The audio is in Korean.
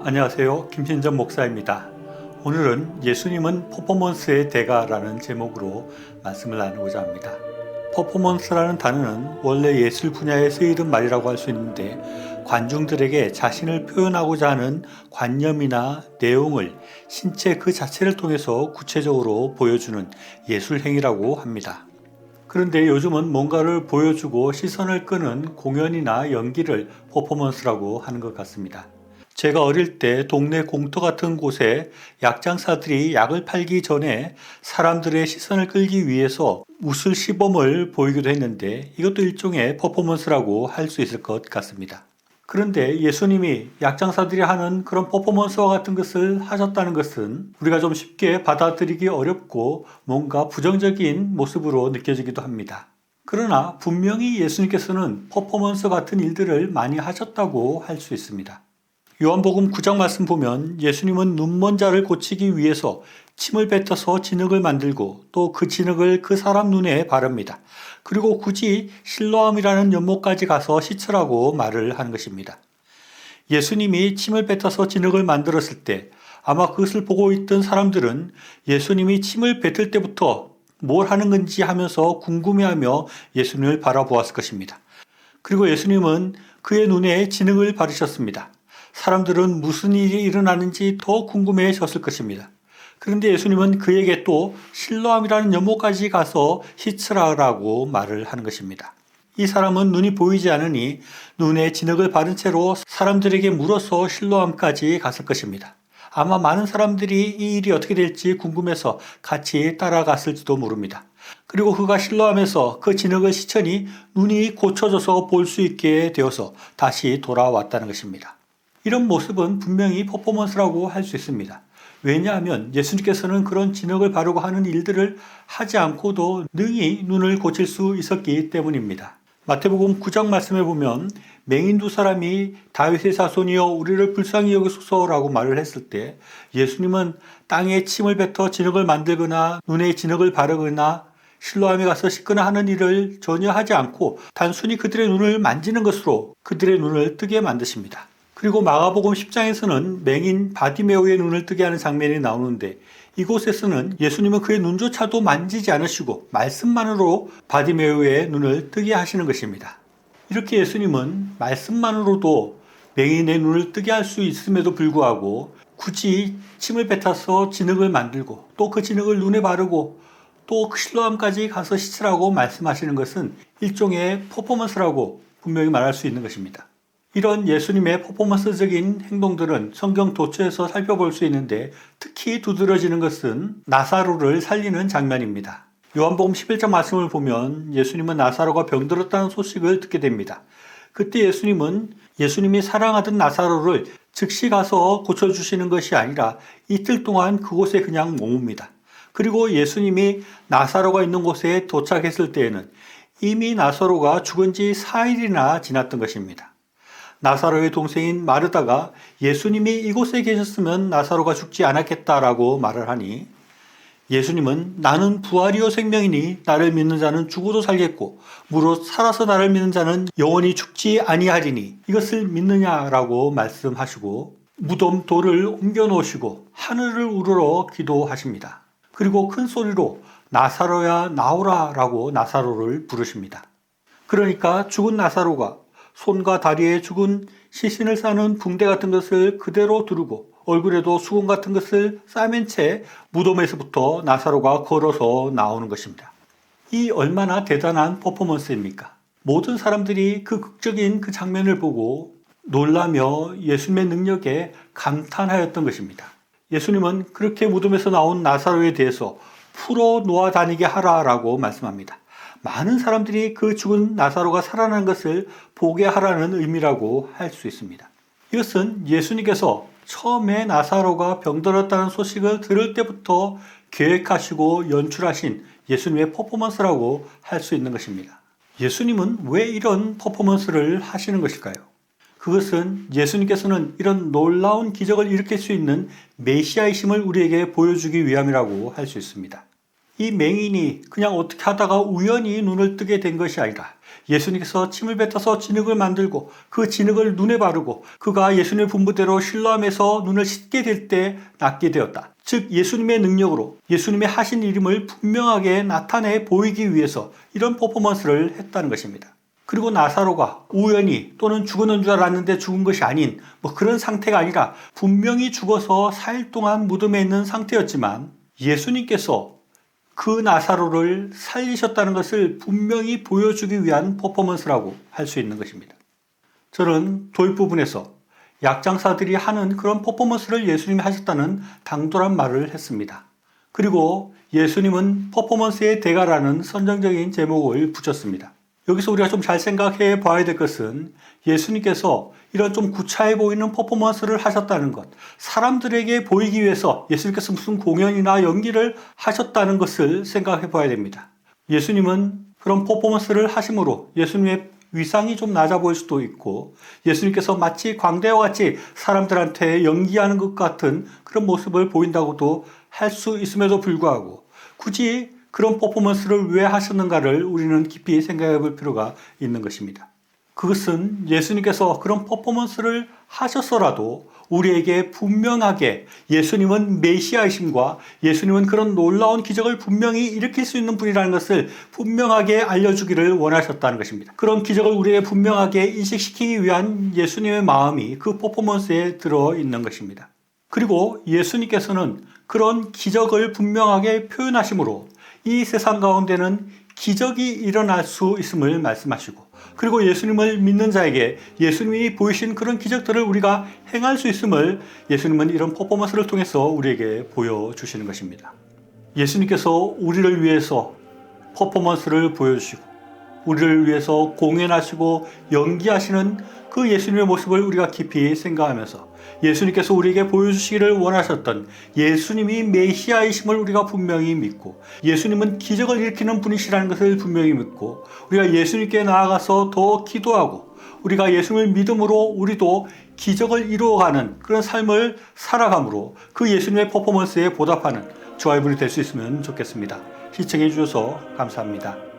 안녕하세요. 김신전 목사입니다. 오늘은 예수님은 퍼포먼스의 대가라는 제목으로 말씀을 나누고자 합니다. 퍼포먼스라는 단어는 원래 예술 분야에 쓰이던 말이라고 할 수 있는데 관중들에게 자신을 표현하고자 하는 관념이나 내용을 신체 그 자체를 통해서 구체적으로 보여주는 예술 행위라고 합니다. 그런데 요즘은 뭔가를 보여주고 시선을 끄는 공연이나 연기를 퍼포먼스라고 하는 것 같습니다. 제가 어릴 때 동네 공터 같은 곳에 약장사들이 약을 팔기 전에 사람들의 시선을 끌기 위해서 웃을 시범을 보이기도 했는데 이것도 일종의 퍼포먼스라고 할 수 있을 것 같습니다. 그런데 예수님이 약장사들이 하는 그런 퍼포먼스와 같은 것을 하셨다는 것은 우리가 좀 쉽게 받아들이기 어렵고 뭔가 부정적인 모습으로 느껴지기도 합니다. 그러나 분명히 예수님께서는 퍼포먼스 같은 일들을 많이 하셨다고 할 수 있습니다. 요한복음 9장 말씀 보면 예수님은 눈먼 자를 고치기 위해서 침을 뱉어서 진흙을 만들고 또 그 진흙을 그 사람 눈에 바릅니다. 그리고 굳이 실로암이라는 연못까지 가서 씻으라고 말을 하는 것입니다. 예수님이 침을 뱉어서 진흙을 만들었을 때 아마 그것을 보고 있던 사람들은 예수님이 침을 뱉을 때부터 뭘 하는 건지 하면서 궁금해하며 예수님을 바라보았을 것입니다. 그리고 예수님은 그의 눈에 진흙을 바르셨습니다. 사람들은 무슨 일이 일어나는지 더 궁금해졌을 것입니다. 그런데 예수님은 그에게 또 실로암이라는 연못까지 가서 씻으라고 말을 하는 것입니다. 이 사람은 눈이 보이지 않으니 눈에 진흙을 바른 채로 사람들에게 물어서 실로암까지 갔을 것입니다. 아마 많은 사람들이 이 일이 어떻게 될지 궁금해서 같이 따라갔을지도 모릅니다. 그리고 그가 실로암에서 그 진흙을 씻으니 눈이 고쳐져서 볼 수 있게 되어서 다시 돌아왔다는 것입니다. 이런 모습은 분명히 퍼포먼스라고 할 수 있습니다. 왜냐하면 예수님께서는 그런 진흙을 바르고 하는 일들을 하지 않고도 능히 눈을 고칠 수 있었기 때문입니다. 마태복음 9장 말씀에 보면 맹인 두 사람이 다윗의 자손이여 우리를 불쌍히 여기소서라고 말을 했을 때 예수님은 땅에 침을 뱉어 진흙을 만들거나 눈에 진흙을 바르거나 실로암에 가서 씻거나 하는 일을 전혀 하지 않고 단순히 그들의 눈을 만지는 것으로 그들의 눈을 뜨게 만드십니다. 그리고 마가복음 10장에서는 맹인 바디메오의 눈을 뜨게 하는 장면이 나오는데 이곳에서는 예수님은 그의 눈조차도 만지지 않으시고 말씀만으로 바디메오의 눈을 뜨게 하시는 것입니다. 이렇게 예수님은 말씀만으로도 맹인의 눈을 뜨게 할 수 있음에도 불구하고 굳이 침을 뱉어서 진흙을 만들고 또 그 진흙을 눈에 바르고 또 그 실로암까지 가서 씻으라고 말씀하시는 것은 일종의 퍼포먼스라고 분명히 말할 수 있는 것입니다. 이런 예수님의 퍼포먼스적인 행동들은 성경 도처에서 살펴볼 수 있는데 특히 두드러지는 것은 나사로를 살리는 장면입니다. 요한복음 11장 말씀을 보면 예수님은 나사로가 병들었다는 소식을 듣게 됩니다. 그때 예수님은 예수님이 사랑하던 나사로를 즉시 가서 고쳐주시는 것이 아니라 이틀 동안 그곳에 그냥 머뭅니다. 그리고 예수님이 나사로가 있는 곳에 도착했을 때에는 이미 나사로가 죽은 지 4일이나 지났던 것입니다. 나사로의 동생인 마르다가 예수님이 이곳에 계셨으면 나사로가 죽지 않았겠다라고 말을 하니 예수님은 나는 부활이요 생명이니 나를 믿는 자는 죽어도 살겠고 무릇 살아서 나를 믿는 자는 영원히 죽지 아니하리니 이것을 믿느냐라고 말씀하시고 무덤 돌을 옮겨 놓으시고 하늘을 우러러 기도하십니다. 그리고 큰 소리로 나사로야 나오라라고 나사로를 부르십니다. 그러니까 죽은 나사로가 손과 다리에 죽은 시신을 싸는 붕대 같은 것을 그대로 두르고 얼굴에도 수건 같은 것을 싸맨 채 무덤에서부터 나사로가 걸어서 나오는 것입니다. 이 얼마나 대단한 퍼포먼스입니까? 모든 사람들이 그 극적인 그 장면을 보고 놀라며 예수님의 능력에 감탄하였던 것입니다. 예수님은 그렇게 무덤에서 나온 나사로에 대해서 풀어 놓아 다니게 하라라고 말씀합니다. 많은 사람들이 그 죽은 나사로가 살아난 것을 보게 하라는 의미라고 할 수 있습니다. 이것은 예수님께서 처음에 나사로가 병들었다는 소식을 들을 때부터 계획하시고 연출하신 예수님의 퍼포먼스라고 할 수 있는 것입니다. 예수님은 왜 이런 퍼포먼스를 하시는 것일까요? 그것은 예수님께서는 이런 놀라운 기적을 일으킬 수 있는 메시아이심을 우리에게 보여주기 위함이라고 할 수 있습니다. 이 맹인이 그냥 어떻게 하다가 우연히 눈을 뜨게 된 것이 아니라 예수님께서 침을 뱉어서 진흙을 만들고 그 진흙을 눈에 바르고 그가 예수님의 분부대로 실로암에서 눈을 씻게 될 때 낫게 되었다. 즉 예수님의 능력으로 예수님의 하신 일임을 분명하게 나타내 보이기 위해서 이런 퍼포먼스를 했다는 것입니다. 그리고 나사로가 우연히 또는 죽었는 줄 알았는데 죽은 것이 아닌 그런 상태가 아니라 분명히 죽어서 4일 동안 무덤에 있는 상태였지만 예수님께서 그 나사로를 살리셨다는 것을 분명히 보여주기 위한 퍼포먼스라고 할 수 있는 것입니다. 저는 도입 부분에서 약장사들이 하는 그런 퍼포먼스를 예수님이 하셨다는 당돌한 말을 했습니다. 그리고 예수님은 퍼포먼스의 대가라는 선정적인 제목을 붙였습니다. 여기서 우리가 좀 잘 생각해 봐야 될 것은 예수님께서 이런 좀 구차해 보이는 퍼포먼스를 하셨다는 것, 사람들에게 보이기 위해서 예수님께서 무슨 공연이나 연기를 하셨다는 것을 생각해 봐야 됩니다. 예수님은 그런 퍼포먼스를 하심으로 예수님의 위상이 좀 낮아 보일 수도 있고 예수님께서 마치 광대와 같이 사람들한테 연기하는 것 같은 그런 모습을 보인다고도 할 수 있음에도 불구하고 굳이 그런 퍼포먼스를 왜 하셨는가를 우리는 깊이 생각해 볼 필요가 있는 것입니다. 그것은 예수님께서 그런 퍼포먼스를 하셨어라도 우리에게 분명하게 예수님은 메시아이심과 예수님은 그런 놀라운 기적을 분명히 일으킬 수 있는 분이라는 것을 분명하게 알려주기를 원하셨다는 것입니다. 그런 기적을 우리에게 분명하게 인식시키기 위한 예수님의 마음이 그 퍼포먼스에 들어있는 것입니다. 그리고 예수님께서는 그런 기적을 분명하게 표현하심으로 이 세상 가운데는 기적이 일어날 수 있음을 말씀하시고 그리고 예수님을 믿는 자에게 예수님이 보이신 그런 기적들을 우리가 행할 수 있음을 예수님은 이런 퍼포먼스를 통해서 우리에게 보여주시는 것입니다. 예수님께서 우리를 위해서 퍼포먼스를 보여주시고 우리를 위해서 공연하시고 연기하시는 그 예수님의 모습을 우리가 깊이 생각하면서 예수님께서 우리에게 보여주시기를 원하셨던 예수님이 메시아이심을 우리가 분명히 믿고 예수님은 기적을 일으키는 분이시라는 것을 분명히 믿고 우리가 예수님께 나아가서 더 기도하고 우리가 예수님을 믿음으로 우리도 기적을 이루어가는 그런 삶을 살아감으로 그 예수님의 퍼포먼스에 보답하는 저와 여러분이 될 수 있으면 좋겠습니다. 시청해 주셔서 감사합니다.